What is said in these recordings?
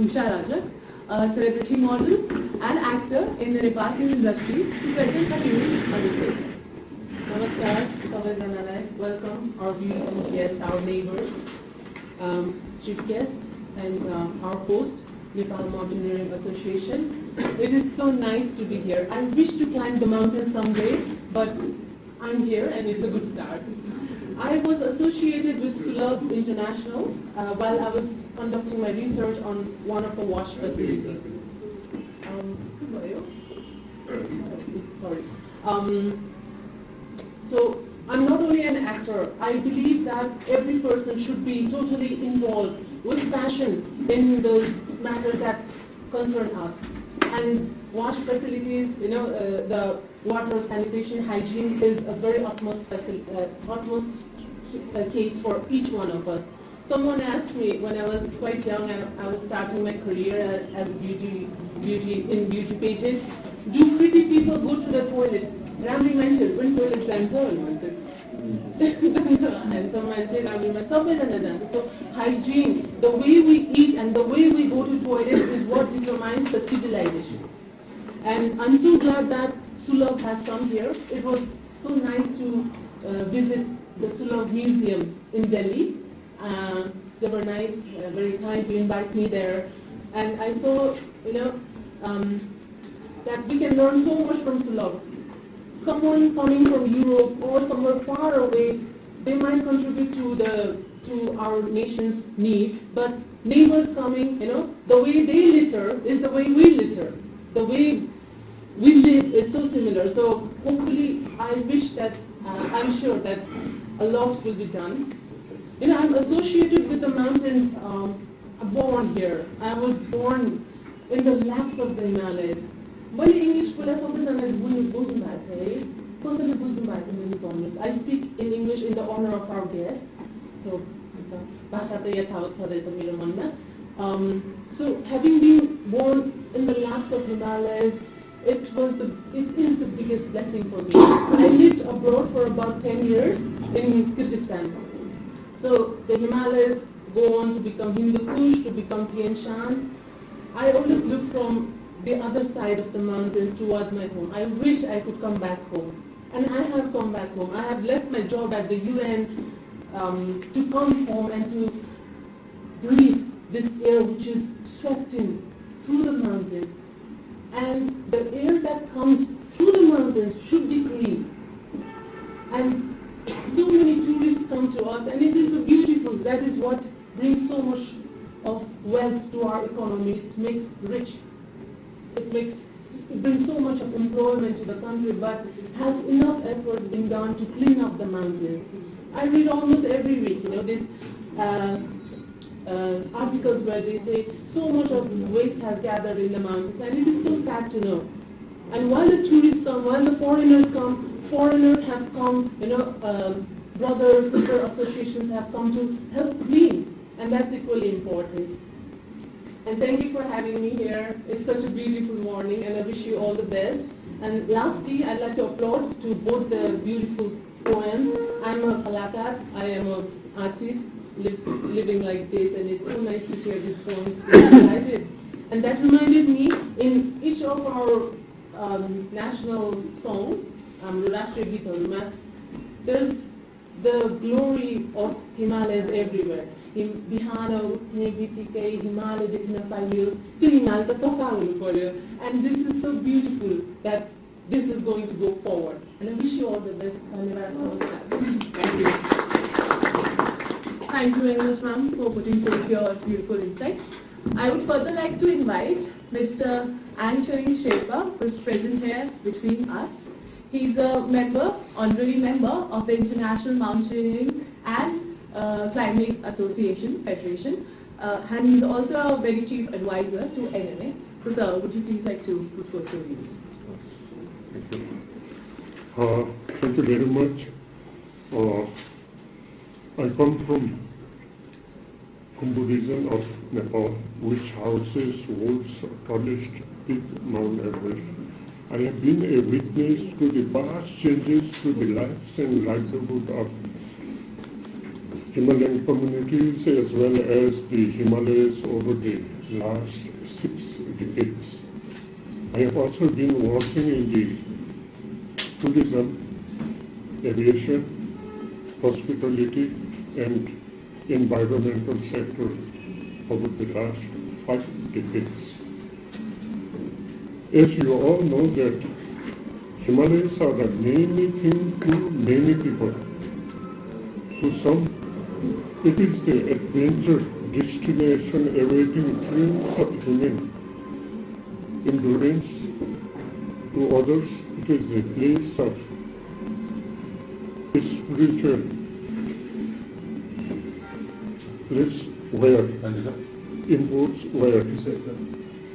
Usha Rajak, a celebrity model and actor in the Nepal film industry, to present her views on the same. Namaskar, Savedranalai. Welcome our beautiful guests, our neighbors, chief guests, and our host, Nepal Mountaineering Association. It is so nice to be here. I wish to climb the mountain someday, but I'm here and it's a good start. I was associated with Sulabh International while I was conducting my research on one of the wash facilities. Sorry. So I'm not only an actor. I believe that every person should be totally involved with passion in the matters that concern us. And wash facilities, the water, sanitation, hygiene is a very utmost case for each one of us. Someone asked me when I was quite young and I was starting my career as a beauty pageant, do pretty people go to the toilet? Ramri mentioned when toilet dancer. And some mentioned dancer. So hygiene, the way we eat and the way we go to toilet is what determines the civilization. And I'm so glad that Sulabh has come here. It was so nice to visit the Sulabh Museum in Delhi. They were nice, very kind to invite me there. And I saw, that we can learn so much from Sulabh. Someone coming from Europe or somewhere far away, they might contribute to our nation's needs, but neighbors coming, the way they litter is the way we litter. The way we live is so similar. So hopefully, I'm sure that a lot will be done. I'm associated with the mountains. I'm born here. I was born in the laps of the Himalayas. When English, I speak in English in the honor of our guest. So having been born in the laps of Himalayas, it is the biggest blessing for me. I lived abroad for about 10 years in Kyrgyzstan. So the Himalayas go on to become Hindu Kush, to become Tian Shan. I always look from the other side of the mountains towards my home. I wish I could come back home. And I have come back home. I have left my job at the UN to come home and to breathe this air which is swept in through the mountains. And the air that comes through the mountains should be clean. And so many tourists come to us, and it is so beautiful. That is what brings so much of wealth to our economy. It makes rich. It brings so much of employment to the country, but has enough efforts been done to clean up the mountains. I read almost every week, these articles where they say so much of waste has gathered in the mountains, and it is so sad to know. And while the tourists come, while the foreigners come, foreigners have come, brother, sister associations have come to help clean, and that's equally important. And thank you for having me here. It's such a beautiful morning, and I wish you all the best. And lastly, I'd like to applaud to both the beautiful poems. I'm a kalakar, I am an artist living like this, and it's so nice to hear these poems recited. And that reminded me, in each of our national songs, Rashtriya Geet, there's the glory of Himalayas everywhere. बिहान उठ्ने बित्तिकै हिमालय देख्न पाइयोस् त्यो हिमाल त सफा हुनु पर्यो, and this is so beautiful that this is going to go forward, and I wish you all the best. Thank you. Thank you very much, ma'am, for putting forth your beautiful insights. I would further like to invite Mr. Ancharin Sherpa, who is present here between us. He's a honorary member of the International Mountaineering and Climbing Association Federation, and he's also a very chief advisor to NMA. So, sir, would you please like to put forth your views? Thank you very much. I come from Khumbu region of Nepal, which houses world's tallest peak, Mount Everest. I have been a witness to the vast changes to the lives and livelihood of Himalayan communities as well as the Himalayas over the last 6 decades. I have also been working in the tourism, aviation, hospitality, and environmental sector over the last 5 decades. As you all know that Himalayas are a many thing to many people. To some, it is the adventure destination awaiting dreams of human endurance. To others, it is the place of spiritual place where imports where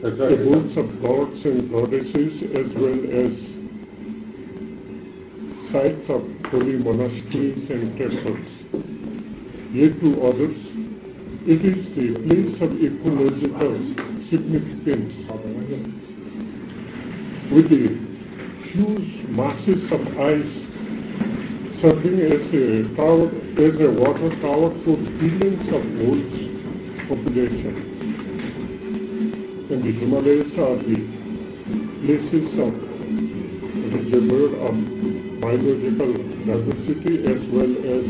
the boats of gods and goddesses as well as sites of holy monasteries and temples. Yet to others, it is the place of ecological significance with the huge masses of ice serving as a water tower for billions of world's population. And the Himalayas are the places of reservoir of biological diversity as well as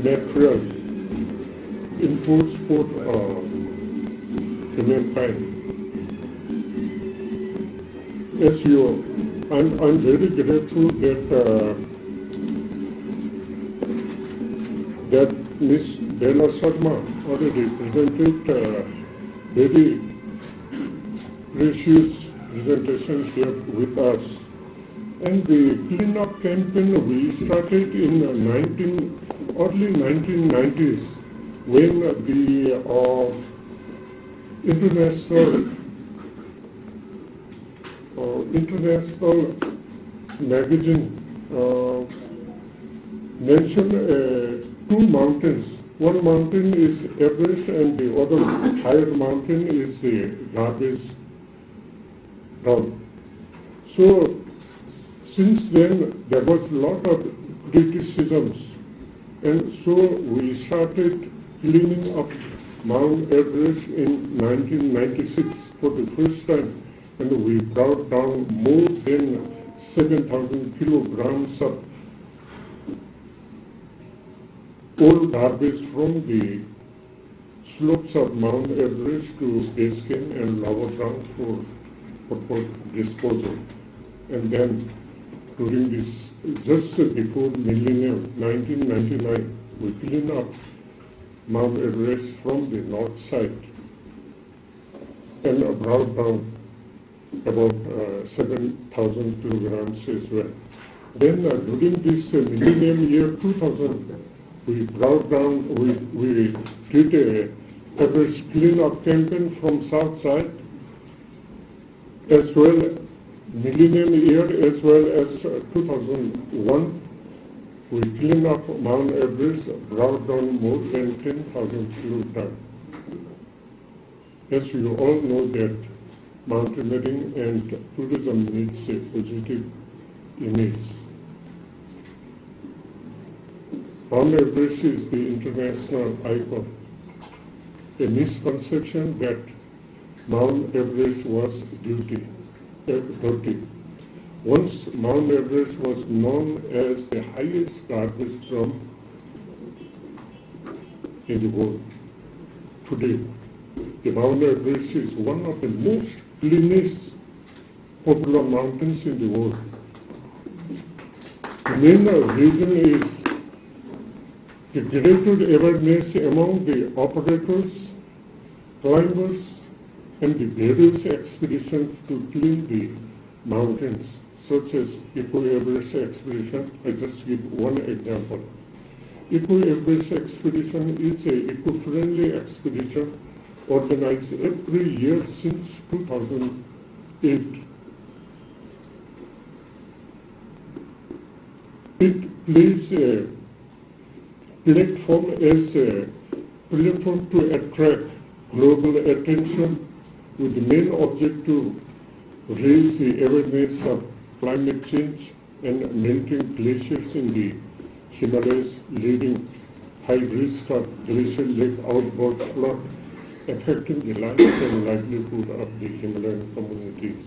natural inputs for humankind. As I'm very grateful that Ms. Bella Sharma already presented very precious presentation here with us. And the cleanup campaign we started in early 1990s when the international magazine mentioned two mountains. One mountain is Everest and the other higher mountain is the garbage dump. So since then there was a lot of criticisms, and so we started cleaning up Mount Everest in 1996 for the first time, and we brought down more than 7,000 kilograms of old garbage from the slopes of Mount Everest to base camp and lower down for disposal. And then during this, just before millennium, 1999, we cleaned up Mount Everest from the north side and brought down about 7,000 kilograms as well. Then during this millennium year 2000, we brought down, we did a Everest cleanup campaign from south side as well, millennium year as well as 2001. We cleaned up Mount Everest, brought down more than 10,000 kilograms. As you all know that mountaineering and tourism needs a positive image. Mount Everest is the international icon. A misconception that Mount Everest was dirty. Once Mount Everest was known as the highest garbage dump in the world. Today, the Mount Everest is one of the most cleanest popular mountains in the world. The main reason is the greater awareness among the operators, climbers, and the various expeditions to clean the mountains, such as Eco-Everest expedition. I just give one example. Eco-Everest expedition is an eco-friendly expedition organized every year since 2008. It plays a platform as a platform to attract global attention with the main objective to raise the awareness of climate change and melting glaciers in the Himalayas, leading high risk of glacial lake outburst flood, affecting the life and livelihood of the Himalayan communities.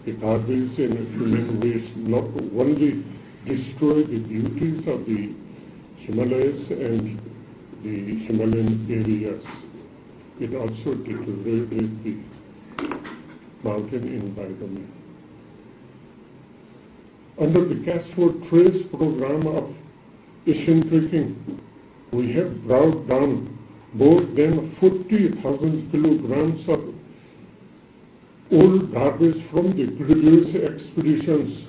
The garbage and human waste not only destroy the beauties of the Himalayas and the Himalayan areas, it also deteriorates the mountain environment. Under the Cash for Trace program of Asian trekking, we have brought down more than 40,000 kilograms of old garbage from the previous expeditions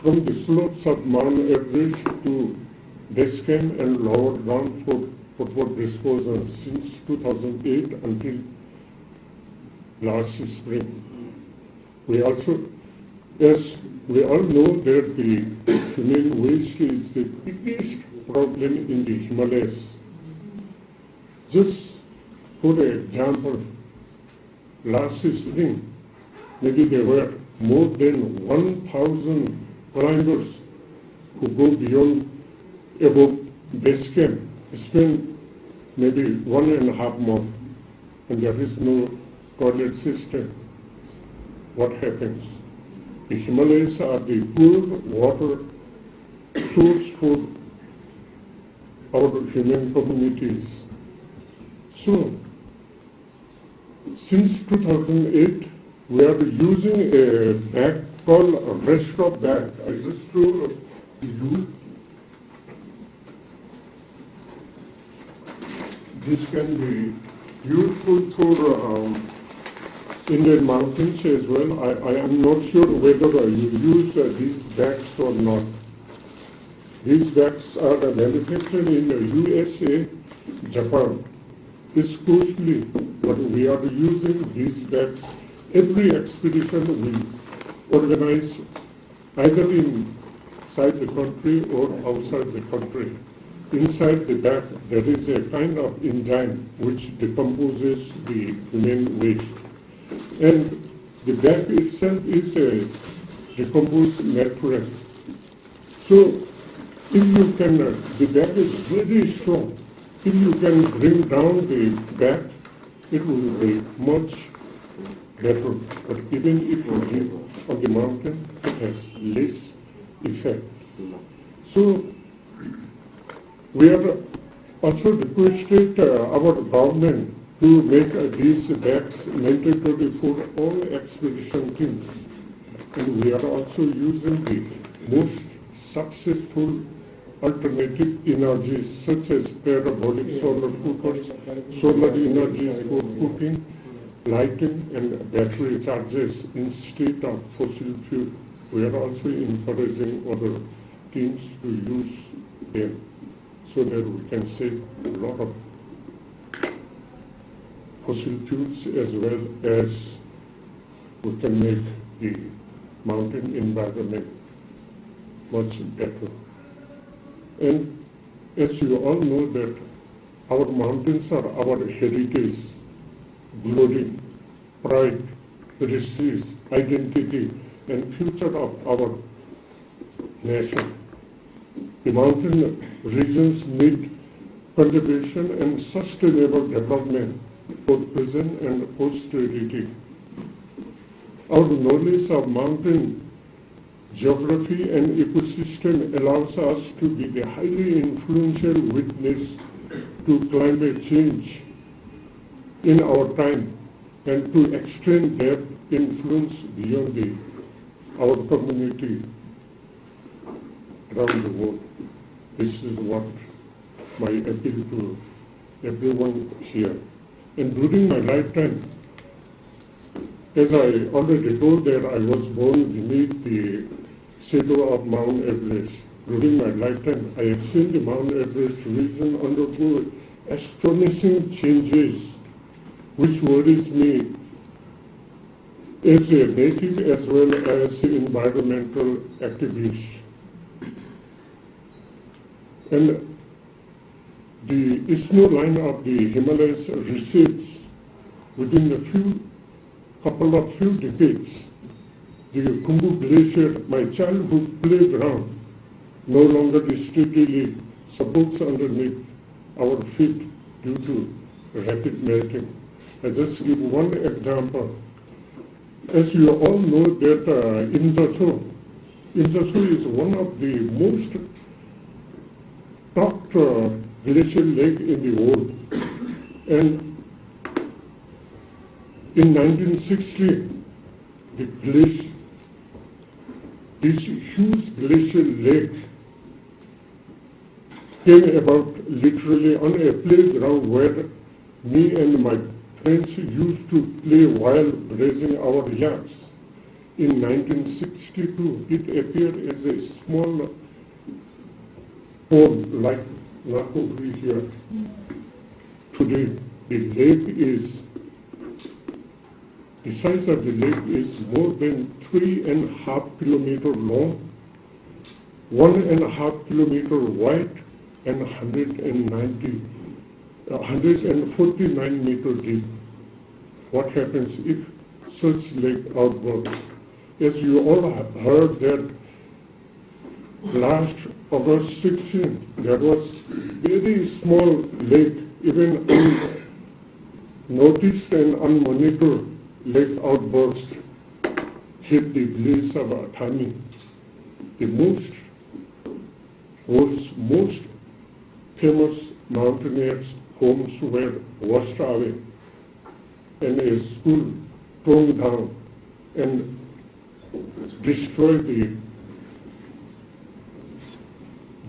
from the slopes of Mount Everest to base camp and lower down for proper disposal since 2008 until last spring. We also, as we all know, that the human waste is the biggest problem in the Himalayas. Just for example, last spring, maybe there were more than 1,000 climbers who go beyond above base camp, spend maybe 1.5 months, and there is no toilet system. What happens? The Himalayas are the poor water source for our human communities. So, since 2008, we are using a bag called a rest-stop bag. I just show you. This can be useful for Indian mountains as well. I am not sure whether you use these bags or not. These bags are manufactured in the USA, Japan. It's costly, but we are using these bags. Every expedition we organize either inside the country or outside the country. Inside the bag, there is a kind of enzyme which decomposes the human waste. And the bag itself is a decomposed material. So, if you can, the bag is very strong. If you can bring down the bag, it will be much better. But even if you live on the mountain, it has less effect. So, we are also requested our government to make these bags mandatory for all expedition teams. And we are also using the most successful alternative energies such as parabolic solar cookers, solar energies for cooking, lighting and battery charges instead of fossil fuel. We are also encouraging other teams to use them so that we can save a lot of fossil fuels as well as we can make the mountain environment much better. And as you all know that our mountains are our heritage, glory, pride, prestige, identity, and future of our nation. The mountain regions need conservation and sustainable development for present and posterity. Our knowledge of mountain geography and ecosystem allows us to be the highly influential witness to climate change in our time and to extend that influence beyond our community around the world. This is what my appeal to everyone here. And during my lifetime, as I already told that I was born beneath the shadow of Mount Everest. During my lifetime, I have seen the Mount Everest region undergo astonishing changes, which worries me as a native as well as an environmental activist. And the snow line of the Himalayas recedes within a few decades. the Khumbu Glacier, my childhood playground, no longer steadily supports underneath our feet due to rapid melting. I just give one example. As you all know that Injaso is one of the most talked glacial lake in the world. And in 1960, this huge glacial lake came about literally on a playground where me and my friends used to play while raising our yaks. In 1962, it appeared as a small pond like over here. Today, the size of the lake is more than 3.5 kilometers long, 1.5 kilometers wide, and 149 meters deep. What happens if such lake outbursts? As you all have heard that last August 16th, there was very small lake, even unnoticed and unmonitored lake outburst hit the village of Athani. The world's most famous mountaineers' homes were washed away, and a school torn down and destroyed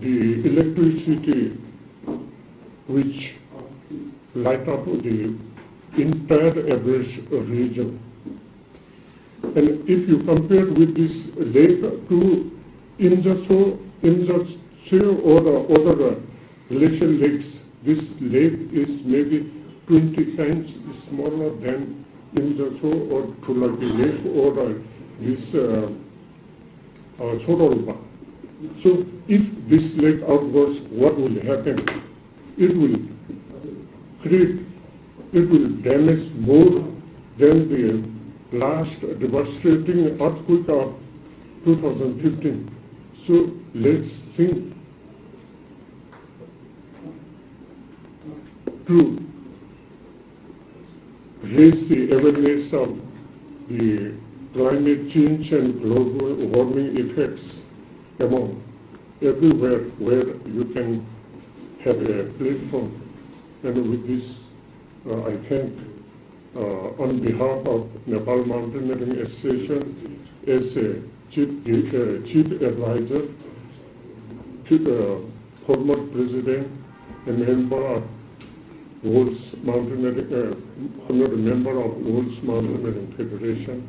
the electricity which light up the entire Everest region. And if you compare with this lake to Injaso or the other glacial lakes, this lake is maybe 20 times smaller than Injaso or Tulagi Lake or this Chorolba. So if this lake outbursts, what will happen? It will damage more than the last devastating earthquake of 2015. So let's think to raise the awareness of the climate change and global warming effects among everywhere where you can have a platform. And with this, I thank on behalf of Nepal Mountaineering Association as a chief advisor, former president, a member of World's Mountaineering, member of World's Mountaineering Federation,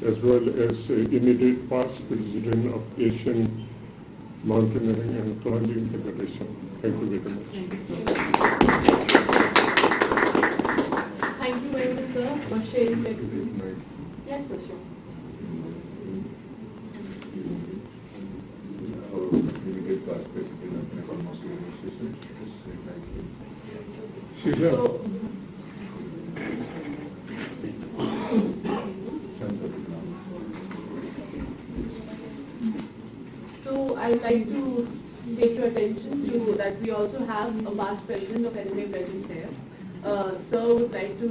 as well as immediate past president of Asian Mountaineering and Climbing Federation. Thank you very much. Thank you very much, sir, for sharing the experience. Yes, sir, sure. Immediate past president of Nepal Mountaineering Association. So I'd like to take your attention to that we also have a past president of NMA present here. Sir would like to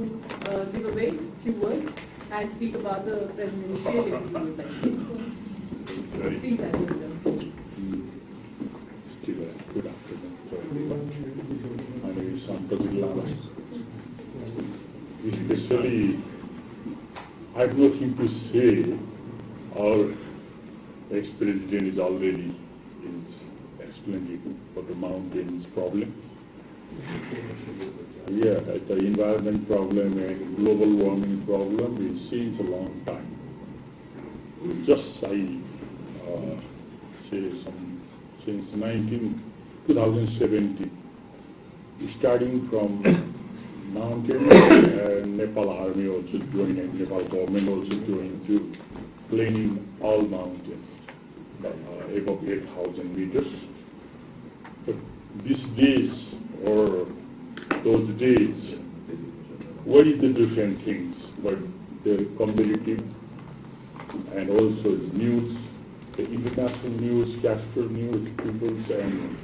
give away a few words and speak about the present initiative we would like to. Please, sir. Good afternoon to everyone. My name is Sampath Lama. Especially, I have nothing to say. Our ex-president is already explaining what the mountains problem. Yeah, the environment problem and global warming problem is since a long time. Just I say since 2017, starting from mountain and Nepal army also joined and Nepal government also joined to planing all mountains above 8,000 meters. But these days or those days, what is the different things? But the comparative and also news, the international news, Castro news, people, and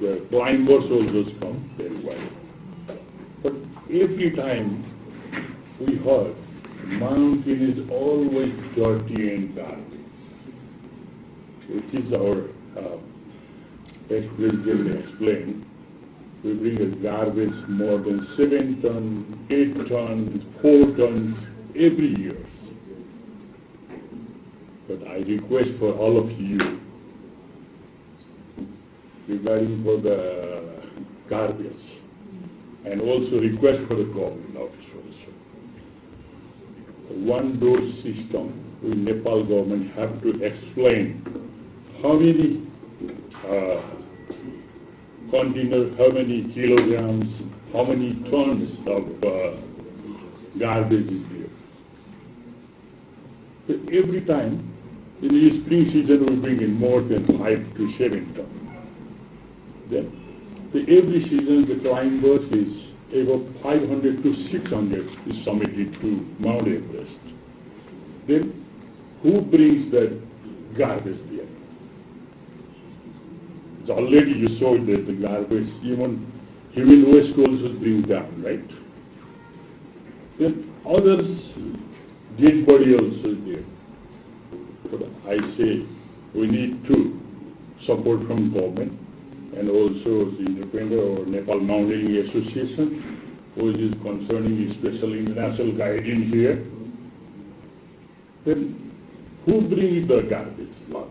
the climbers also come very well. But every time we heard, mountain is always dirty and garbage. It is our ex-president explained. We bring a garbage more than 7 tons, 8 tons, 4 tons every year. But I request for all of you regarding for the garbage and also request for the government officers. One door system, the Nepal government have to explain how many containers, how many kilograms, how many tons of garbage is there. So every time in the spring season we bring in more than 5 to 7 tons. Then every season the climbers is about 500 to 600 is submitted to Mount Everest. Then who brings that garbage there? It's already you saw that the garbage, even human waste also bring down, right? Then others, dead body also there. But I say we need to support from government and also the independent or Nepal Mountaineering Association, which is concerning special international guidance here. Then who brings the garbage lot?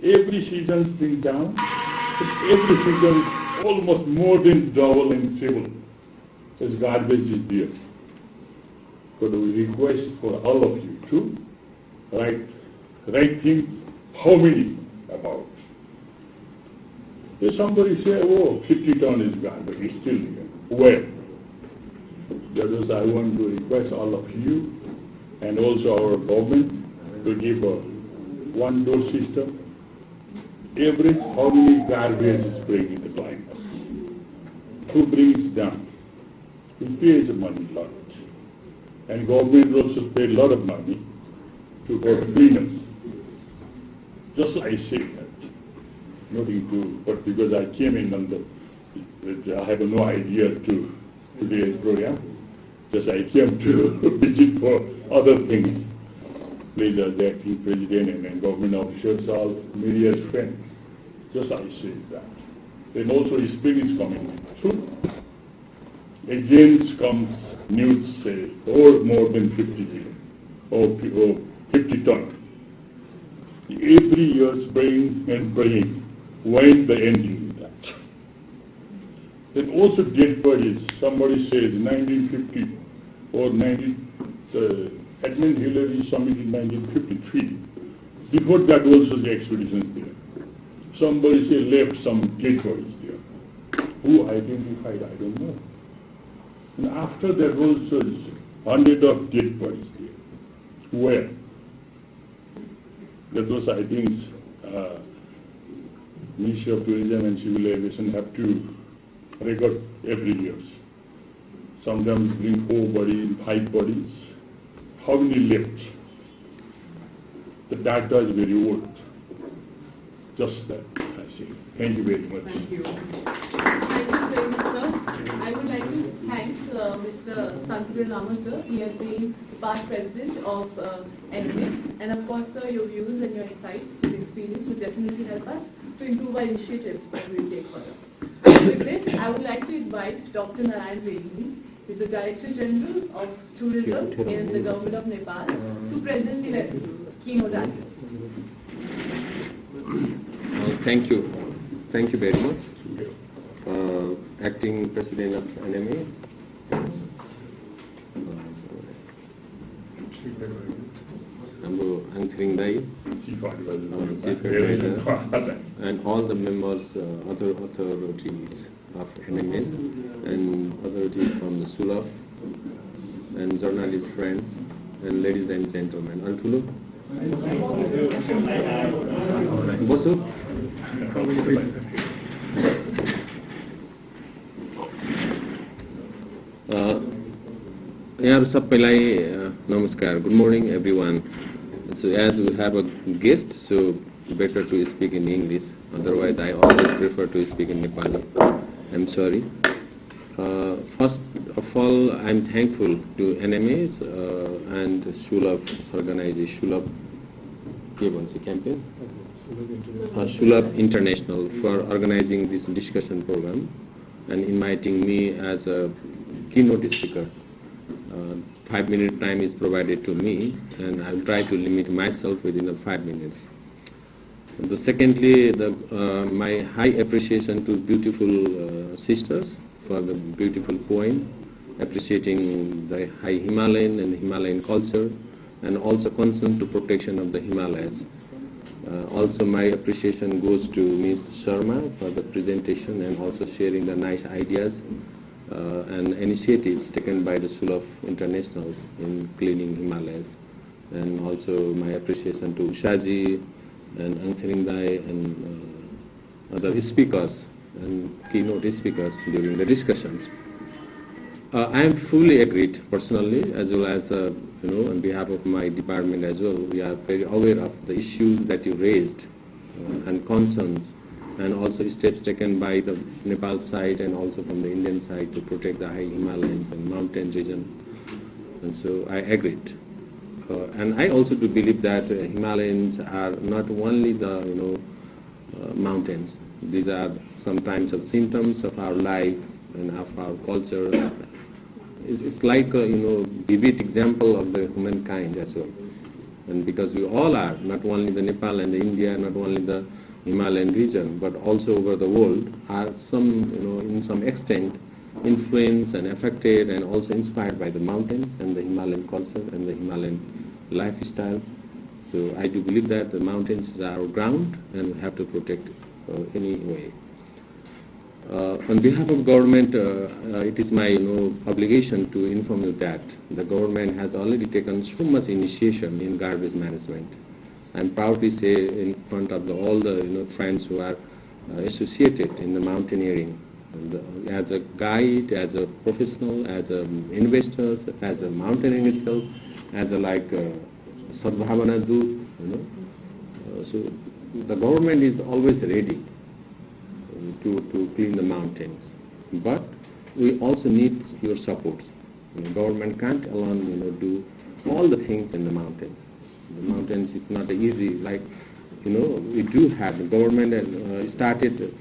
Every season bring down, but every season almost more than double and triple as garbage is there. But we request for all of you to write things, how many about. If somebody say, oh, 50 tons is garbage, it's still here. Where? That is, I want to request all of you and also our government to give a one-door system. Every how many garbage is bringing the climate? Who brings down? Who pays the money a lot? And government also pay a lot of money to have cleaners. Just like I say that. Nothing to, but because I came in on I have no idea to today's program. Just I came to visit for other things. Please, the acting president and government officials, all media friends. Just I say that. Then also spring is coming soon. Again comes news say, more than 50 kilo, or 50 tons. Every year spring and praying, when the ending is that. Then also dead bodies, somebody says 1950 or 19, Edmund Hillary submitted in 1953. Before that also the expeditions there. Somebody say left some dead bodies there. Who identified, I don't know. And after that also hundreds of dead bodies there. Where? That was, I think, Ministry of Tourism and Civil Aviation have to record every year. Sometimes bring 4 bodies, 5 bodies. How many left? The data is very old. Just that, I see. Thank you very much. Thank you. Thank you very much, sir. I would like to thank Mr. Santubir Lama, sir. He has been past president of NMA. And of course, sir, your views and your insights, his experience will definitely help us to improve our initiatives that we will take further. With this, I would like to invite Dr. Narayan Vedini. He is the Director General of Tourism in the Government of Nepal to present the keynote address. Thank you. Thank you very much. Acting President of NMA. Answering Dai, Chief Advisor, and all the members, other authorities of NMS, and authorities from the SULAF, and journalist friends, and ladies and gentlemen. Antulu? Bosu? यहाँहरु सबैलाई Namaskar. Good morning, everyone. So as we have a guest, so better to speak in English. Otherwise, I always prefer to speak in Nepali. I'm sorry. First of all, I'm thankful to NMAs and Shulab organization, Shulab campaign, Shulab International for organizing this discussion program and inviting me as a keynote speaker. 5-minute time is provided to me, and I'll try to limit myself within the 5 minutes. Secondly, my high appreciation to beautiful sisters for the beautiful poem, appreciating the high Himalayan and Himalayan culture, and also concern to protection of the Himalayas. Also, my appreciation goes to Ms. Sharma for the presentation and also sharing the nice ideas and initiatives taken by the Shulab Internationals in cleaning Himalayas. And also my appreciation to Ushaji and Angsaring Dai and other speakers and keynote speakers during the discussions. I am fully agreed personally, as well as on behalf of my department as well. We are very aware of the issues that you raised and concerns, and also steps taken by the Nepal side and also from the Indian side to protect the high Himalayas and mountain region. And so I agreed. And I also do believe that Himalayas are not only the mountains. These are sometimes of symptoms of our life and of our culture. It's like a vivid example of the humankind as well. And because we all are, not only the Nepal and the India, not only the Himalayan region, but also over the world, are in some extent influenced and affected and also inspired by the mountains and the Himalayan culture and the Himalayan lifestyles. So I do believe that the mountains are our ground and we have to protect anyway. On behalf of government, it is my obligation to inform you that the government has already taken so much initiation in garbage management. I'm proud to say in front of all the friends who are associated in the mountaineering, as a guide, as a professional, as a investors, as a mountaineering itself, as a Sadbhavana Dut, so the government is always ready to clean the mountains, but we also need your support. The government can't alone do all the things in the mountains. The mountains is not easy. We do have the government started,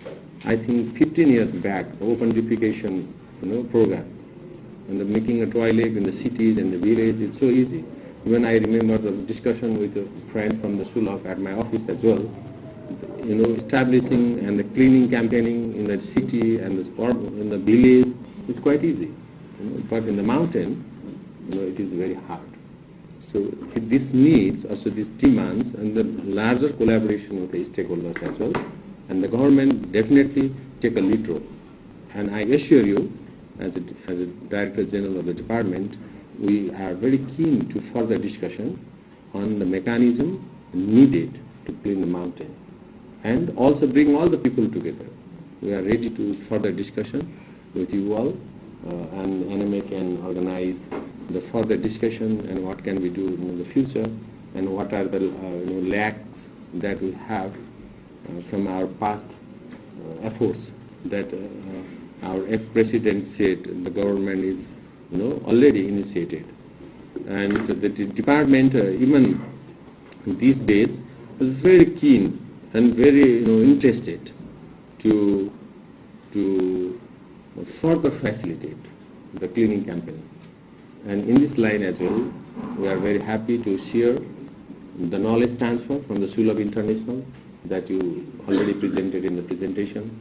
I think, 15 years back, open defecation program, and making a toilet in the cities and the villages. It's so easy. When I remember the discussion with a friend from the Shulab at my office as well, establishing and the cleaning campaigning in the city and in the village is quite easy. But in the mountain, it is very hard. So this needs, also this demands, and the larger collaboration with the stakeholders as well. And the government definitely take a lead role. And I assure you, as a Director General of the department, we are very keen to further discussion on the mechanism needed to clean the mountain. And also bring all the people together. We are ready to further discussion with you all, and NMA can organize the further discussion and what can we do in the future, and what are the lacks that we have from our past efforts that our ex-president said the government is already initiated. And the department even these days is very keen and very interested to further facilitate the cleaning campaign. And in this line as well, we are very happy to share the knowledge transfer from the Shulab International that you already presented in the presentation.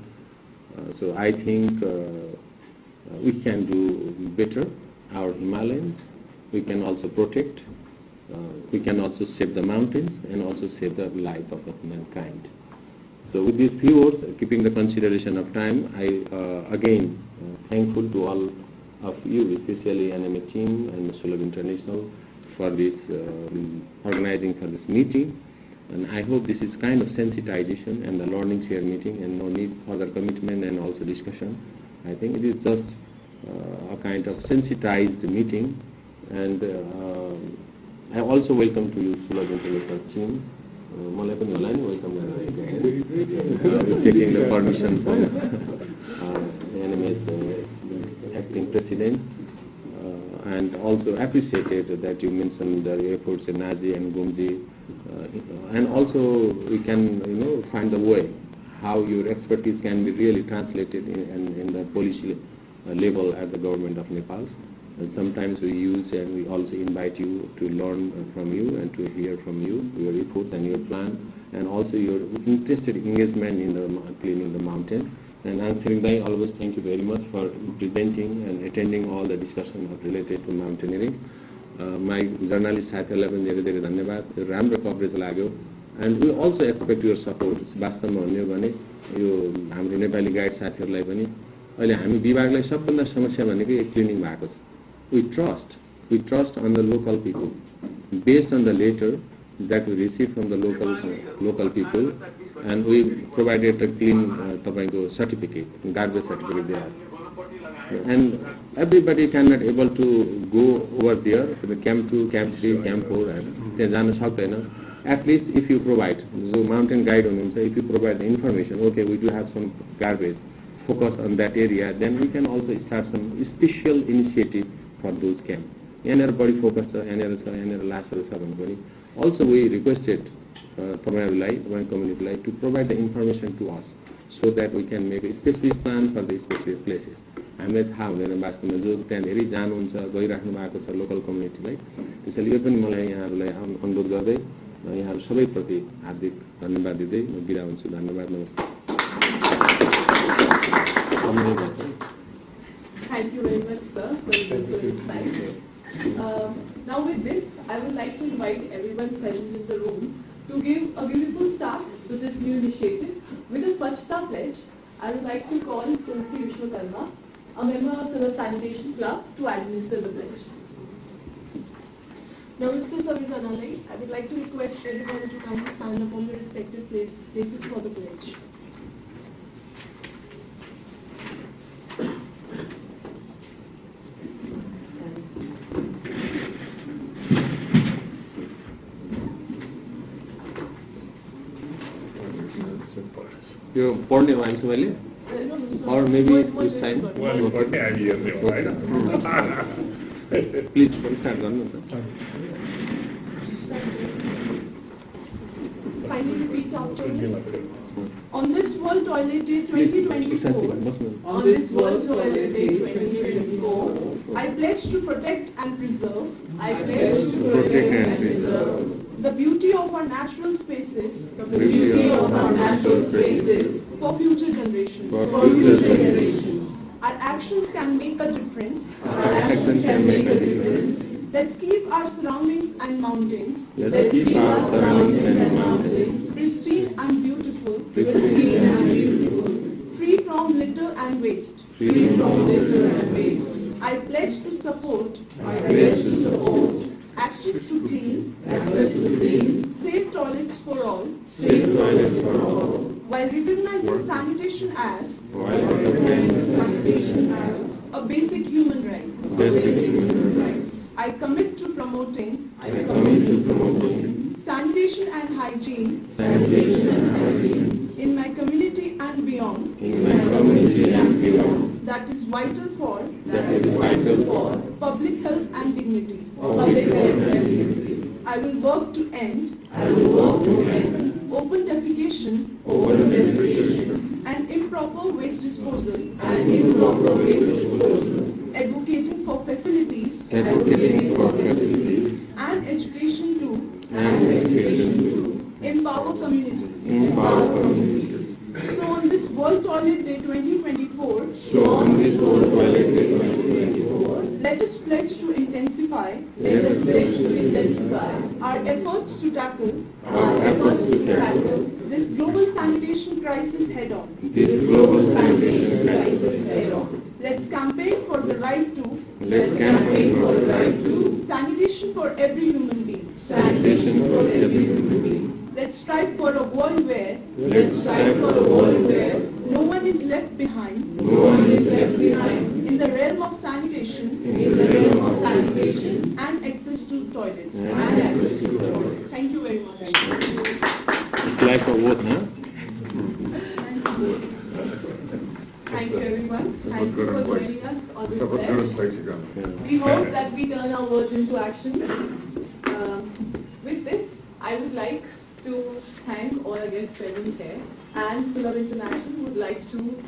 So I think we can do better our Himalayas. We can also protect. We can also save the mountains and also save the life of mankind. So with these few words, keeping the consideration of time, I again thankful to all of you, especially NMA team and the Shulab International for this organizing for this meeting. And I hope this is kind of sensitization and the learning share meeting and no need for the commitment and also discussion. I think it is just a kind of sensitized meeting, and I also welcome to you Sulab International team. मलाई पनि होला नि welcome गर्नु taking the permission from NMS acting president and also appreciated that you mentioned the efforts in Nazi and Gumji and also we can find the way how your expertise can be really translated in the policy level at the government of Nepal. And sometimes we use and we also invite you to learn from you and to hear from you, your reports and your plan, and also your interested engagement in the cleaning the mountain. And answering that, always thank you very much for presenting and attending all the discussion related to mountaineering. My journalist साथीहरुलाई पनि धेरै धेरै धन्यवाद. राम्रो coverage लाग्यो. And we also expect your support. वास्तवमा भन्ने हो भने यो हाम्रो नेपाली गाइड साथीहरुलाई पनि अहिले हामी विभागलाई सबभन्दा समस्या भनेको यो क्लिनिङ भएको छ. We trust on the local people. Based on the letter that we received from the local people, and we provided a clean certificate, garbage certificate there. And everybody cannot able to go over there, the camp 2, camp 3, camp 4, and at least if you provide, so mountain guide if you provide the information, okay, we do have some garbage, focus on that area, then we can also start some special initiative for those camps. Body focus, also we requested my community to provide the information to us so that we can make a specific plan for the specific places. हामीले थाहा हुँदैन वास्तवमा जो त्यहाँ धेरै जानुहुन्छ गइराख्नु भएको छ लोकल कम्युनिटीलाई त्यसैले यो पनि मलाई यहाँहरूलाई अनुरोध गर्दै यहाँहरू सबैप्रति हार्दिक धन्यवाद दिँदै म बिदा हुन्छु. धन्यवाद. नमस्कार. Thank you very much, sir, for your beautiful insights. Now with this, I would like to invite everyone present in the room to give a beautiful start to this new initiative. With the Swachhta pledge, I would like to call Tulsi Vishwakarma, a member of the Sanitation Club, to administer the pledge. Namaste Savijanalai. I would like to request everyone to come and stand up on the respective places for the pledge. You पढ्ने हो हामी सबैले or maybe you sign please start गर्नु न. Kindly repeat after me. On this World Toilet Day 2024, On this World Toilet Day 2024, I pledge to protect and preserve I pledge to protect and preserve the beauty of our natural spaces the beauty of our natural spaces for future generations. for future generations. Our actions can make a difference. Our actions can make a difference. Let's keep our surroundings and mountains Let's keep our surroundings and mountains pristine and beautiful, pristine and beautiful, free from litter and waste. free from litter and waste. I pledge to support I pledge to support access to clean, safe toilets for all, safe toilets for all, while recognizing sanitation as while recognizing sanitation as a basic human right. basic human right. I commit to promoting sanitation and hygiene in my community and beyond. That is vital for public health and dignity. I will work to end open defecation and improper waste disposal, advocating for facilities and education to empower communities. So on this World Toilet Day 2024, let us pledge to intensify our efforts to tackle this global sanitation crisis head on. Let's campaign for the right to sanitation for every human being. Let's strive for a world where no one is left behind in the realm of sanitation and access access to toilets. Yeah. And access to toilets. Thank you very much. It's like a vote, huh? Thank you everyone. Thank you for joining us on this pledge. We hope that we turn our words into action. With this, I would like to thank all our guests present here, and Sulabh International would like to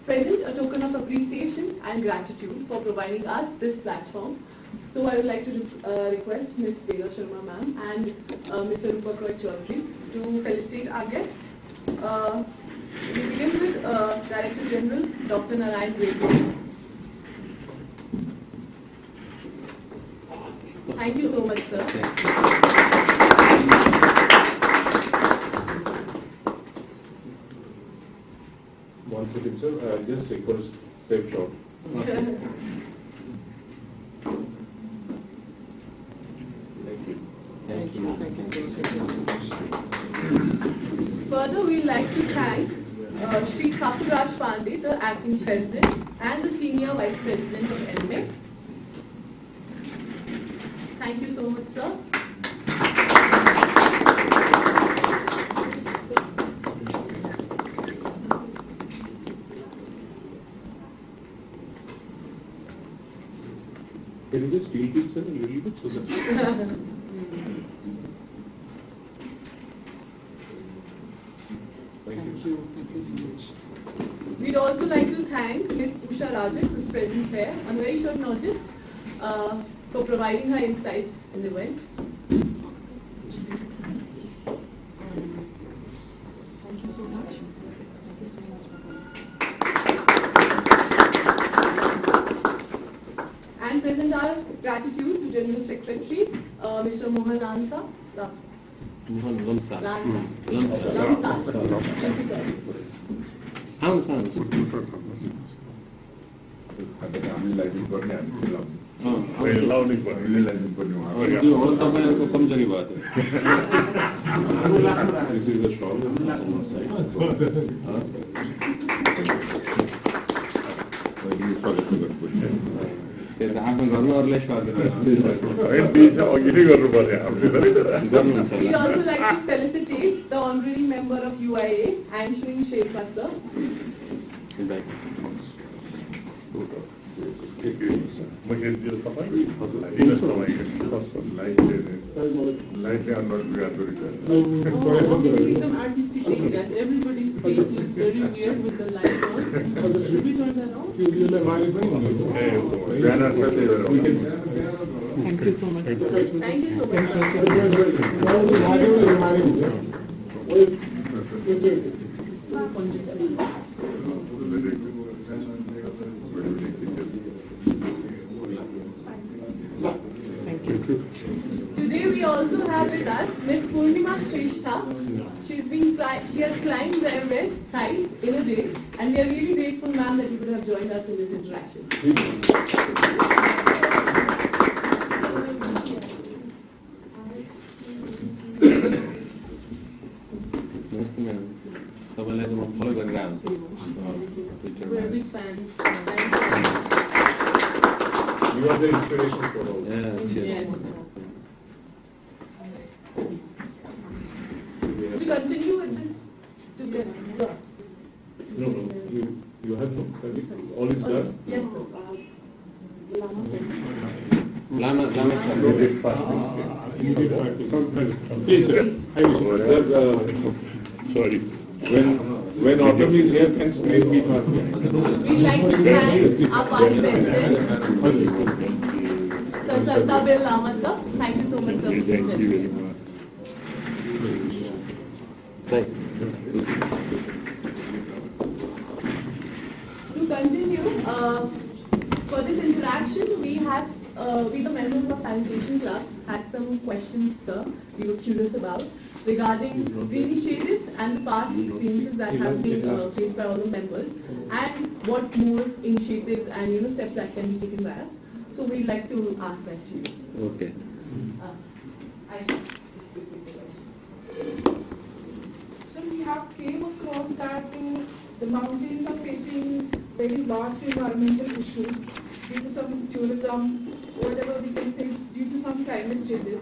present a token of appreciation and gratitude for providing us this platform. So I would like to request Ms. Bela Sharma ma'am and Mr. Rupak Roy Chaudhary to felicitate our guests. We begin with Director General Dr. Narayan Reddy. Thank you so much, sir. One second, sir. Just request safe shot. Thank you. Further, we'd like to thank Shri Kapuraj Pandey, the acting president, and the senior vice president of NME. Thank you so much, sir. Can you just tilt it, sir, a little bit so that... Thank you. We'd also like to thank Ms. Usha Rajan, who's present here on very short notice, for providing her insights in the event. Thank you so much. And present our gratitude to General Secretary, Mr. Mohan Lansa. Mohan Lamsa. Lansa. Lamsa. Lansa. Thank you, sir. हामी lighting गर्ने हामी लाउने पर्ने हामीले lighting गर्ने त्यो हो तपाईँहरूको कमजोरी भयो त्यो This is the shot. त्यो त आफ्नो घरमा अरूलाई स्वागत अघि नै गर्नु पर्यो हामीले गर्नुहुन्छ We'd होला also like to felicitate the honorary member of UIA, Anshurin Sherpa, sir. म हेरिदिनु तपाईँ दिनुहोस् तपाईँको लाइटले अनुरोध गर्दै Oh, some artistic areas. Everybody's face looks very weird with the light on. Should we turn that off? Banner छ त्यही भएर Thank you so much. Thank you so much, sir. Today we also have with us Ms. Purnima Shrestha. She has climbed the Everest thrice in a day, and we are really grateful, ma'am, that you could have joined us in this interaction. नमस्ते ma'am तपाईँलाई त म फलो गरिरहेको हुन्छु We're big fans. You are the inspiration for all. Yes. To continue with this together. No, you have no. All is done. Yes, sir. लामा लामा Immediate fasting. Please, sir. Sir, सरी when autumn is here, can screen be not behind. We'd like to thank our past president, Sir Sartabel Lama, sir. Thank you so much, sir. for being thank you present. Very much To continue, for this interaction, we the members of Sanitation Club had some questions, sir, we were curious about regarding the initiatives and the past experiences that have been faced by all the members, and what more initiatives and steps that can be taken by us. So we'd like to ask that to you. Okay Aisha. So we have came across that the mountains are facing very vast environmental issues due to some tourism, whatever we can say, due to some climate changes.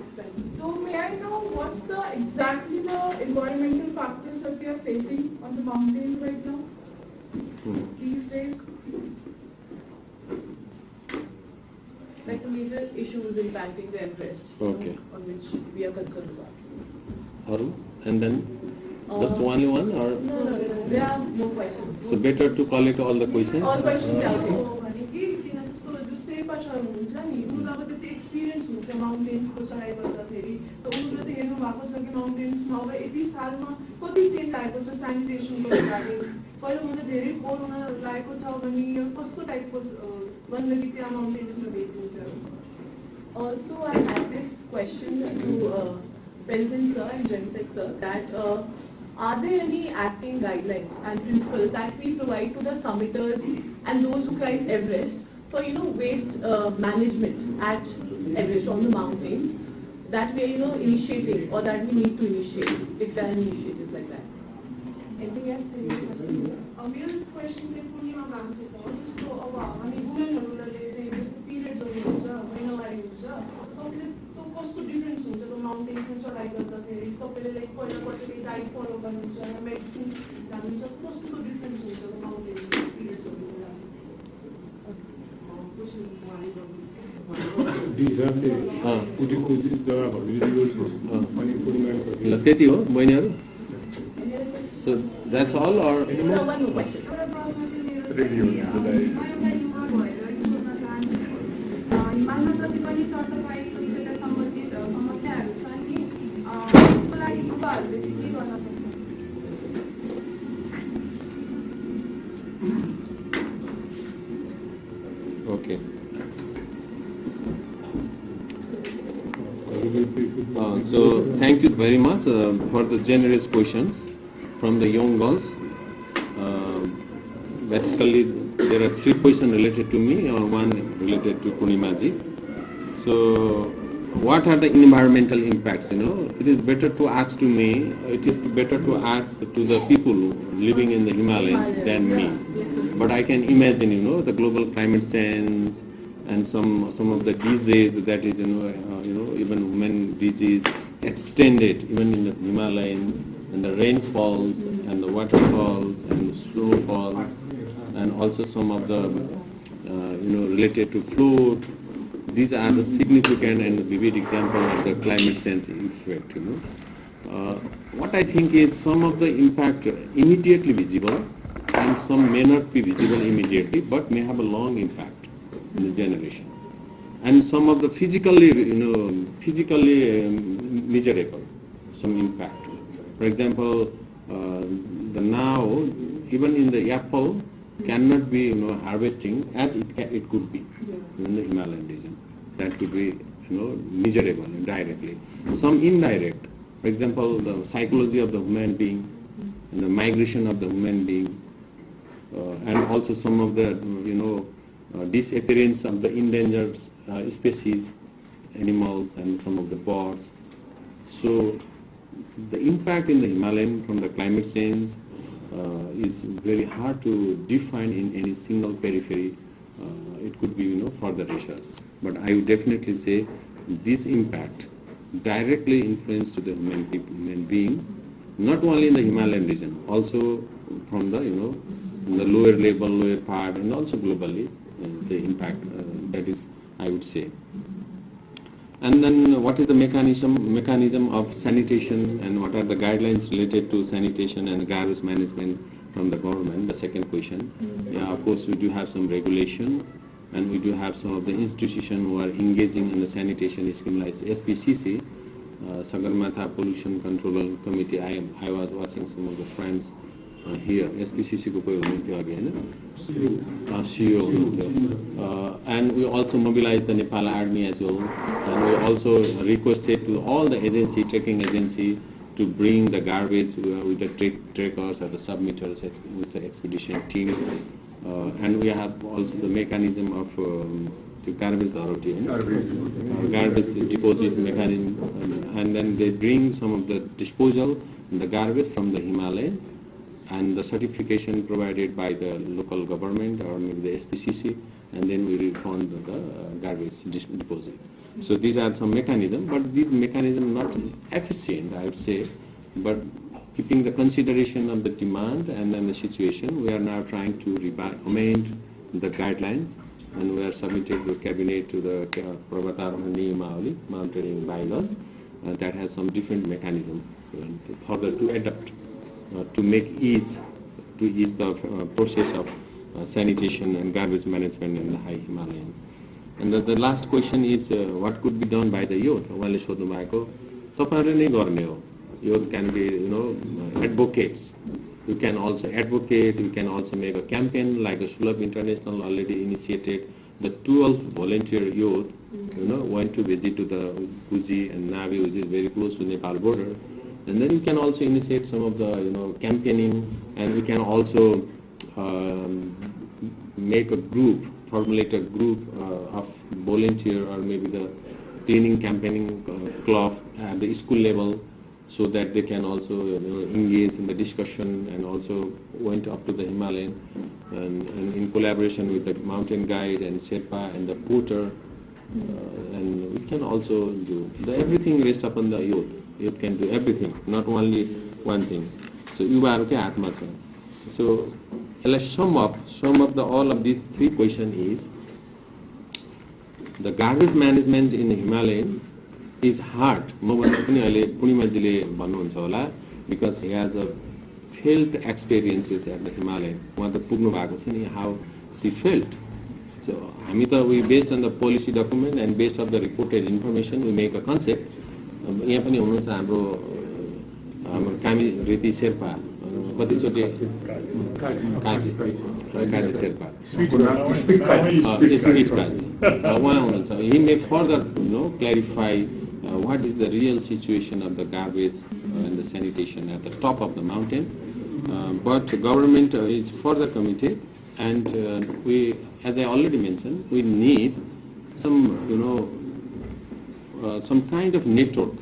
So may I know what's exactly the environmental factors that we are facing on the mountains right now these days? Like the major issues impacting the Everest, Okay. on which we are concerned about. Haru, and then just only one, or No, there are more questions. so better to collect all the questions? All questions are okay. Experience हुन्छ माउन्टेन्सको चढाइ गर्दाखेरि त उनीहरूले त हेर्नु भएको छ कि माउन्टेन्समा अब यति सालमा कति चेन्ज आएको छ सेनिटेसनको लागि पहिला मलाई धेरै फोहोर हुन लागेको छ भने यो कस्तो टाइपको गन्दगी त्यहाँ माउन्टेन्समा भेटिन्छ. Also, I had this question to President Sir and Gensek Sir that are there any acting guidelines and principles that we provide to the summiters and those who climb Everest for waste management at Everest on the mountains that we are initiating or that we need to initiate if there are initiatives like that? Anything else? मेरो question चाहिँ पूर्णिमा मान्छेको हो. जस्तो अब हामी वुमेनहरूले चाहिँ जस्तो पिरियड्सहरू हुन्छ महिनावारी हुन्छ तपाईँले त्यो कस्तो डिफ्रेन्स हुन्छ त्यो माउन्टेन्समा चढाइ गर्दाखेरि तपाईँले लाइक पहिलापट्टि डाइट फलो गर्नुहुन्छ मेडिसिन्स लानुहुन्छ कस्तो डिफ्रेन्स हुन्छ त्यो माउन्टेन्समा पिरियड्सहरू हुँदा. These are the त्यति हो बहिनीहरू? So that's all, or One more question. हिमालमा जति पनि सरसफाइसित सम्बन्धित समस्याहरू छन् नि त्यसको लागि युवाहरूले चाहिँ के गर्न सक्छ? okay. So thank you very much for the generous questions from the young girls. Basically, there are 3 questions related to me, or 1 related to Purnimaji. So, what are the environmental impacts? It is better to ask to me. It is better to ask to the people living in the Himalayas than me. But I can imagine, the global climate change and some of the disease that is, even women disease extended even in the Himalayas, and the rainfalls and the waterfalls and the snowfalls, and also some of the related to flood. These are the significant and vivid example of the climate change effect. What I think is some of the impact immediately visible, and some may not be visible immediately, but may have a long impact in the generation. And some of the physically measurable, some impact. For example, the now even in the apple cannot be harvesting as it could be in the Himalayan region. That could be measurable directly. Some indirect. For example, the psychology of the human being, and the migration of the human being, and also some of the disappearance of the endangered species, animals, and some of the birds. So the impact in the Himalayan from the climate change is very hard to define in any single periphery. It could be further research, but I would definitely say this impact directly influence to the human being, not only in the Himalayan region, also from the the lower level, lower part, and also globally the impact that is, I would say. And then what is the mechanism of sanitation, and what are the guidelines related to sanitation and garbage management from the government? The second question. Yeah, of course we do have some regulation, and we do have some of the institutions who are engaging in the sanitation scheme like SPCC, Sagarmatha Pollution Control Committee. I was watching some of the friends here. SPCC ko kohi hununthyo agi haina? CEO. And we also mobilized the Nepal Army as well, and we also requested to all the trekking agency to bring the garbage with the trekkers or the submitters with the expedition team, and we have also the mechanism of the garbage authority, garbage deposit mechanism, and then they bring some of the disposal the garbage from the Himalaya, and the certification provided by the local government or maybe the SPCC, and then we refund the garbage deposit. So these are some mechanisms, but these mechanisms not efficient, I would say. But keeping the consideration of the demand and then the situation, we are now trying to amend the guidelines, and we are submitted to cabinet to the Prabhatarohana Niyamavali, mountaineering bylaws, that has some different mechanism further to adapt, to ease the process of sanitation and garbage management in the high Himalayan. And the last question is what could be done by the youth? उहाँले सोध्नु भएको तपाईहरुले नै गर्ने हो. Youth can be, advocates. You can also advocate. You can also make a campaign like a Sulabh International already initiated. The 12 volunteer youth, went to visit to the Guji and Navi, which is very close to Nepal border. And then you can also initiate some of the, campaigning, and we can also make a group, formulate a group of volunteer or maybe the cleaning campaigning club at the school level, so that they can also engage in the discussion and also went up to the Himalayan and in collaboration with the mountain guide and Sherpa and the porter, and we can also do everything based upon the youth. Youth can do everything, not only one thing. So युवाहरुकै हातमा छ. So let's sum up all of these three questions is the garbage management in the Himalayan is hard. Because he has a felt experiences at the Himalayan. How she felt. So we based on the policy document and based on the reported information, we make a concept. यहाँ पनि हुनुहुन्छ हाम्रो कामी रीति शेर्पा कतिचोटि काजी Sherpa Smith काजी उहाँ हुनुहुन्छ. He may further clarify what is the real situation of the garbage and the sanitation at the top of the mountain. But government is further committed, and we, as I already mentioned, we need some some kind of network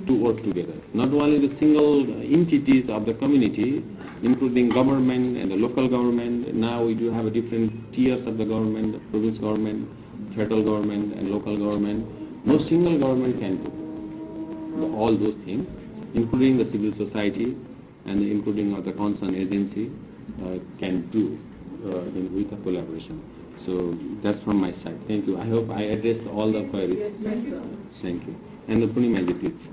to work together. Not only the single entities of the community, including government and the local government. Now we do have a different tiers of the government, province government, federal government, and local government. No single government can do all those things, including the civil society and including other concerned agency can do with a collaboration. So that's from my side. Thank you. I hope I addressed all the queries. Yes, sir. Thank you. And the Punimaji, please.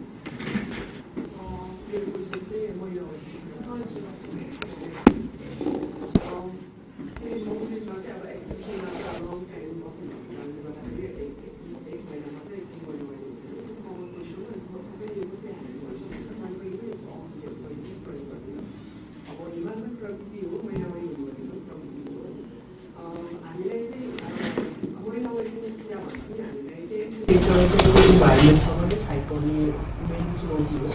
environment खाइपर्ने main चुनौती हो.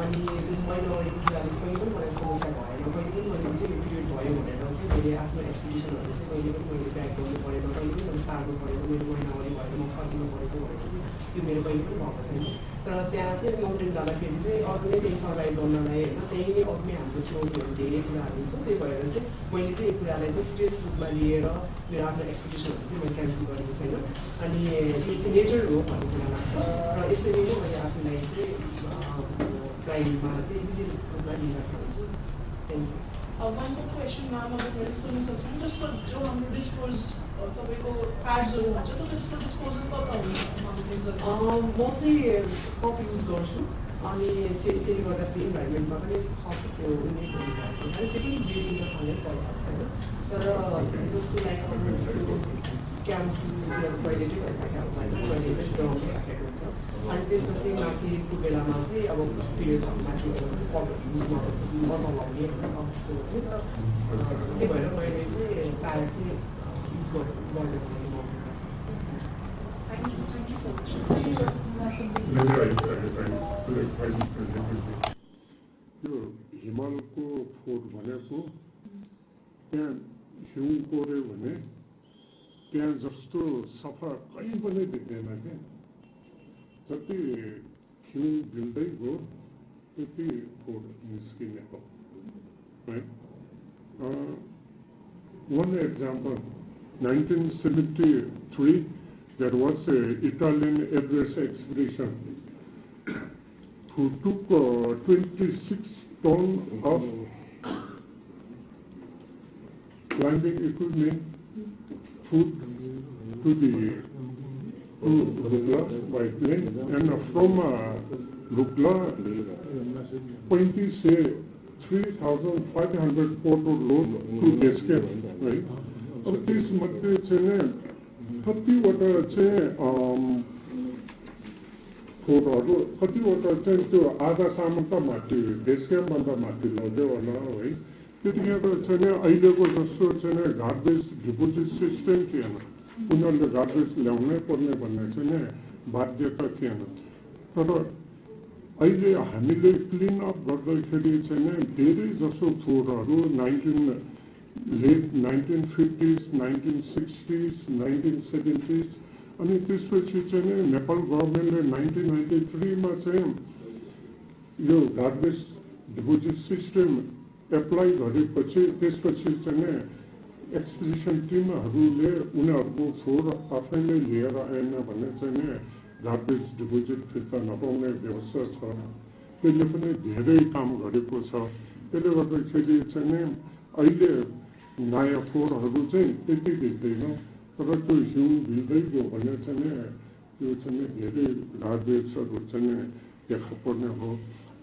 अनि मैले अगाडि कुराले पनि मलाई समस्या भएन. कहिले पनि मैले चाहिँ पिरियड भयो भनेर चाहिँ मैले आफ्नो एक्सपिडिसनहरू चाहिँ कहिले पनि मैले ब्याक गर्नु परेन, कहिले पनि मैले सार्नु परेन, मेरो महिनावारी भएर म फर्किनु परेको भनेर चाहिँ यो मेरो कहिले पनि भएको छैन. तर त्यहाँ चाहिँ माउन्टेन जाँदाखेरि चाहिँ अरू नै त्यही सर्भाइभ गर्नलाई होइन, त्यही नै अरू नै हाम्रो चुनौतीहरू धेरै कुराहरू हुन्छ. त्यही भएर चाहिँ मैले चाहिँ यो कुरालाई चाहिँ सिरियस रूपमा लिएर मेरो आफ्नो एक्सपिडिसनहरू चाहिँ मैले क्यान्सल गरेको छैन. अनि यो चाहिँ नेचर हो भन्ने कुरा लाग्छ र यसरी नै मैले आफूलाई चाहिँ प्राइममा चाहिँ इजी रूपमा लिइरहेको हुन्छु. Thank you. One more question, ma'am, अगर मैले सुन्न सक्छु जस्तो जो हाम्रो डिस्पोज तपाईँको प्याड्सहरू हुन्छ त त्यसको डिस्पोजल कता हुन्छ? म चाहिँ कप युज गर्छु अनि त्यसले गर्दाखेरि इन्भाइरोमेन्टमा पनि थप त्यो उनीहरू भइरहेको छ. त्यो पनि ब्लिडिङ त खानै पर्छ होइन, तर जस्तो लाइक क्याम्प टोइलेटै भइरहेको हुन्छ होइन, टोइलेटै ड्रम्स राखेको हुन्छ. अनि त्यसपछि माथिको बेलामा चाहिँ अब पिरियडहरू माथि भएर चाहिँ कपहरू युजमा बचाउने त्यस्तो हुन्थ्यो. तर त्यही भएर मैले चाहिँ प्याड चाहिँ युज गरेको Thank you so much. यो हिमालको फोर्ट भनेको त्यहाँ हिउँ कोर्यो भने त्यहाँ जस्तो सफा कहीँ पनि देख्दैन क्या. जति हिउँ भिल्दै गयो त्यति फोर्ट निस्किने हो है. One example, 1973 there was an Italian Everest expedition who took 26 tons of climbing equipment, food to Rukla by plane, and from Rukla, 3,500 photo load to base camp, right? अब त्यसमध्ये चाहिँ कतिवटा चाहिँ फोटोहरू कतिवटा चाहिँ त्यो आधा सामान त माथि बेस क्याम्पभन्दा माथि लग्यो होला है। त्यतिखेर चाहिँ अहिलेको जस्तो चाहिँ गार्बेज डिपोजिट सिस्टम थिएन, उनीहरूले गार्बेज ल्याउनै पर्ने भन्ने चाहिँ बाध्यता थिएन। तर अहिले हामीले क्लिन अप गर्दाखेरि चाहिँ धेरै जसो फोहोरहरू late 1950s, 1960s, 1970s, अनि त्यसपछि चाहिँ नेपाल गभर्मेन्टले 1993 मा चाहिँ यो गार्बेज डिपोजिट सिस्टम एप्लाई गरेपछि त्यसपछि चाहिँ एक्सपिडिसन टिमहरूले उनीहरूको फोहोर आफैले लिएर आएन भने चाहिँ गार्बेज डिपोजिट फिर्ता नपाउने व्यवस्था छ। त्यसले पनि धेरै काम गरेको छ। त्यसले गर्दाखेरि चाहिँ अहिले नयाँ फोहोरहरू चाहिँ त्यति देख्दैन, तर त्यो हिउँ भिज्दै गयो भने चाहिँ त्यो चाहिँ धेरै गार्बेजहरू चाहिँ देखा पर्ने हो।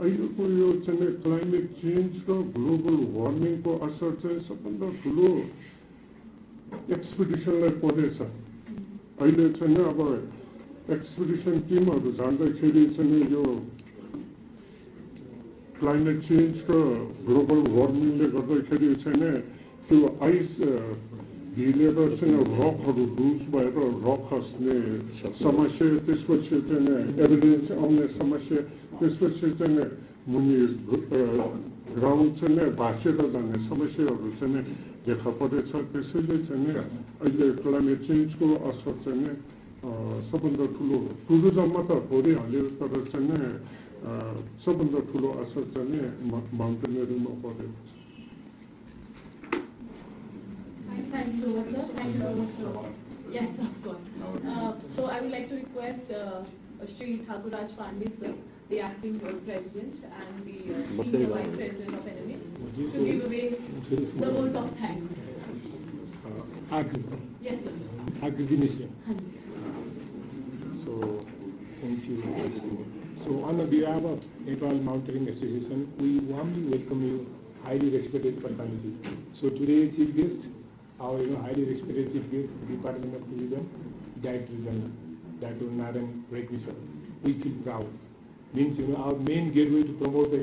अहिलेको यो चाहिँ क्लाइमेट चेन्ज र ग्लोबल वार्मिङको असर चाहिँ सबभन्दा ठुलो एक्सपिडिसनलाई परेछ। अहिले चाहिँ अब एक्सपिडिसन टिमहरू जाँदाखेरि चाहिँ यो क्लाइमेट चेन्ज र ग्लोबल वार्मिङले गर्दाखेरि चाहिँ त्यो आइस भिलेर चाहिँ रकहरू लुज भएर रक खस्ने समस्या, त्यसपछि चाहिँ एभिडेन्स आउने समस्या, त्यसपछि चाहिँ मुनि ग्राउन्ड चाहिँ भाँचेर जाने समस्याहरू चाहिँ देखा परेछ। त्यसैले चाहिँ अहिले क्लाइमेट चेन्जको असर चाहिँ सबभन्दा ठुलो टुरिज्ममा त परिहाल्यो, तर चाहिँ सबभन्दा ठुलो असर चाहिँ माउन्टेनियरिङमा परेको छ। Thank you so much, sir. Thank you so much, sir. Yes, of course. So I would like to request Shri Thakuraj Pandey, sir, the acting president and the senior vice president of NMA, to give away the vote of thanks. Yes, sir. So, thank you. So, on behalf of Nepal Mountaineering Association, we warmly welcome you, highly respected personality. So, today, chief guest, our highly respected chief guest, Department of Tourism, Director General, Dr. Narayan Rekwisar. We feel proud. Means, our main gateway to promote,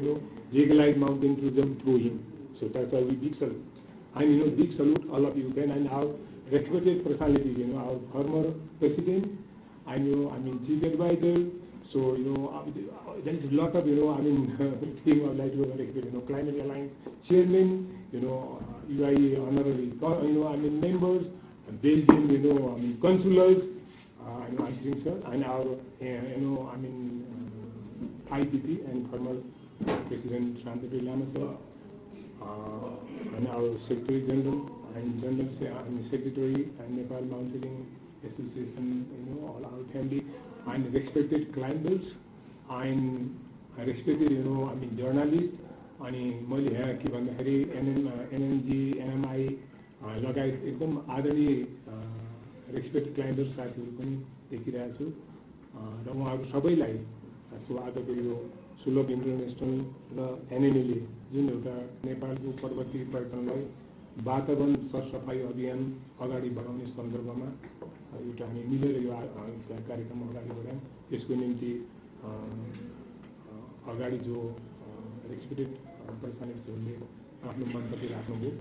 legalized mountain tourism through him. So that's why we big salute. And, big salute all of you then, and our respected personality, our former president, chief advisor. So, there is a lot of, thing I would like to respect, Climate Alliance chairman, UIE honorary, members, Belgian, consulars, I think, sir, and our, IPP and former President Shantapi Lama, sir, and our Secretary General and General Secretary and Nepal Mountaineering Association, all our family, and respected climbers, and respected, journalists, अनि मैले यहाँ के भन्दाखेरि एनएनजी NMI लगायत एकदम आदरणीय respect climbers साथीहरू पनि देखिरहेको छु र उहाँहरू सबैलाई सो आजको यो सुलभ इन्टरनेसनल र एनएमएले जुन एउटा नेपालको पर्वतीय पर्यटनलाई वातावरण सरसफाई अभियान अगाडि बढाउने सन्दर्भमा एउटा हामी मिलेर यो कार्यक्रम अगाडि बढायौँ। यसको निम्ति अगाडि जो रेस्पेक्टेड पर्सनालिटीहरूले आफ्नो मन्तव्य राख्नुभयो,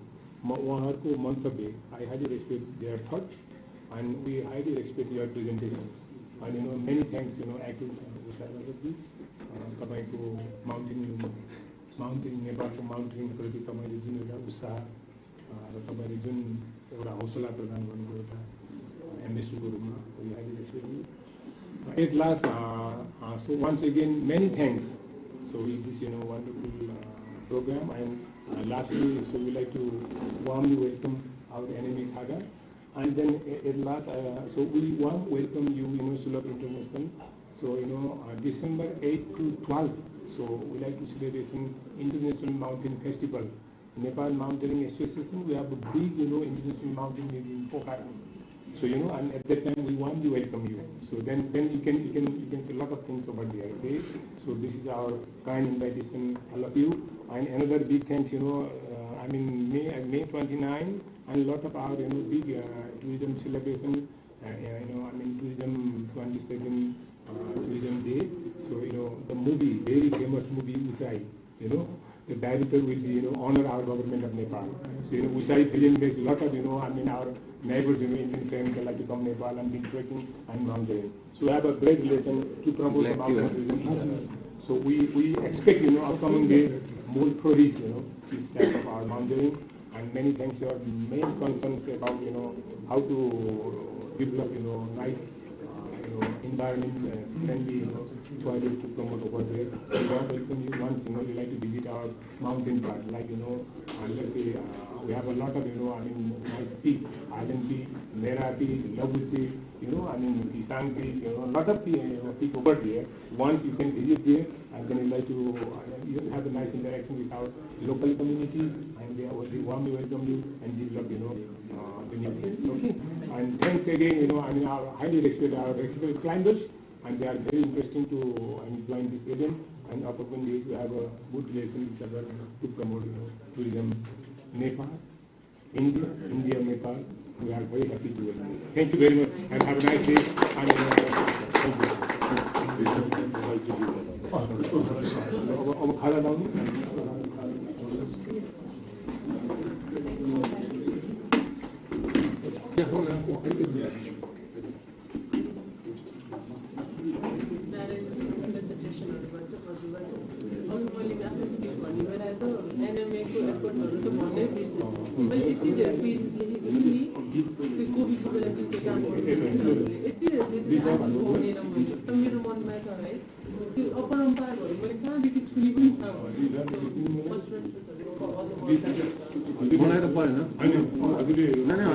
म उहाँहरूको मन्तव्य I highly respect their that and we highly respect your presentation and many thanks active Usha ji तपाईँको माउन्टेनिङ नेपालको माउन्टेनिङप्रति तपाईँले जुन एउटा उत्साह र तपाईँले जुन एउटा हौसला प्रदान गर्नुभयो एउटा एम्बेसीको रूपमा we highly respect you. At last, so once again, many thanks. So in this, wonderful program, and lastly, so we like to warmly welcome our enemy Khaga, And then at last, so we want to welcome you, Sulab International. So, December 8 to 12, so we like to celebrate an International Mountain Festival. Nepal Mountaineering Association, we have a big, International Mountain in Pokhara. So, and at that time we want to welcome you. So then you can see a lot of things over there, okay? So this is our kind invitation, all of you. And another big thanks, May 29, and a lot of our, big tourism celebration, tourism 27 tourism day. So, the movie, very famous movie, Uchai, the director will be, honor our government of Nepal. So, Uchai film makes a lot of, our neighbors, Indian friends, like to come Nepal and be trekking and mountain. So we have a great relation to promote the mountain tourism. So we expect, upcoming days, more tourists, this type of our mountain. And many thanks to our main concerns about, how to develop, nice, environment friendly, choices to promote over there. We want to welcome you once, you like to visit our mountain park, like, let's say, we have a lot of, nice peak, Island Peak, Mera Peak, Labuchi, Isang Peak, a lot of peak over there. Once you can visit there, and then you like to have a nice interaction with our local community, and they warmly welcome you and develop, the new things. Okay? And thanks again, our highly respected climbers, and they are very interesting to climb this event, and upcoming days we have a good relation with each other to promote, tourism. Nepal, India, Nepal, we are very happy to welcome you. Thank you very much, and have a nice day. And thank you.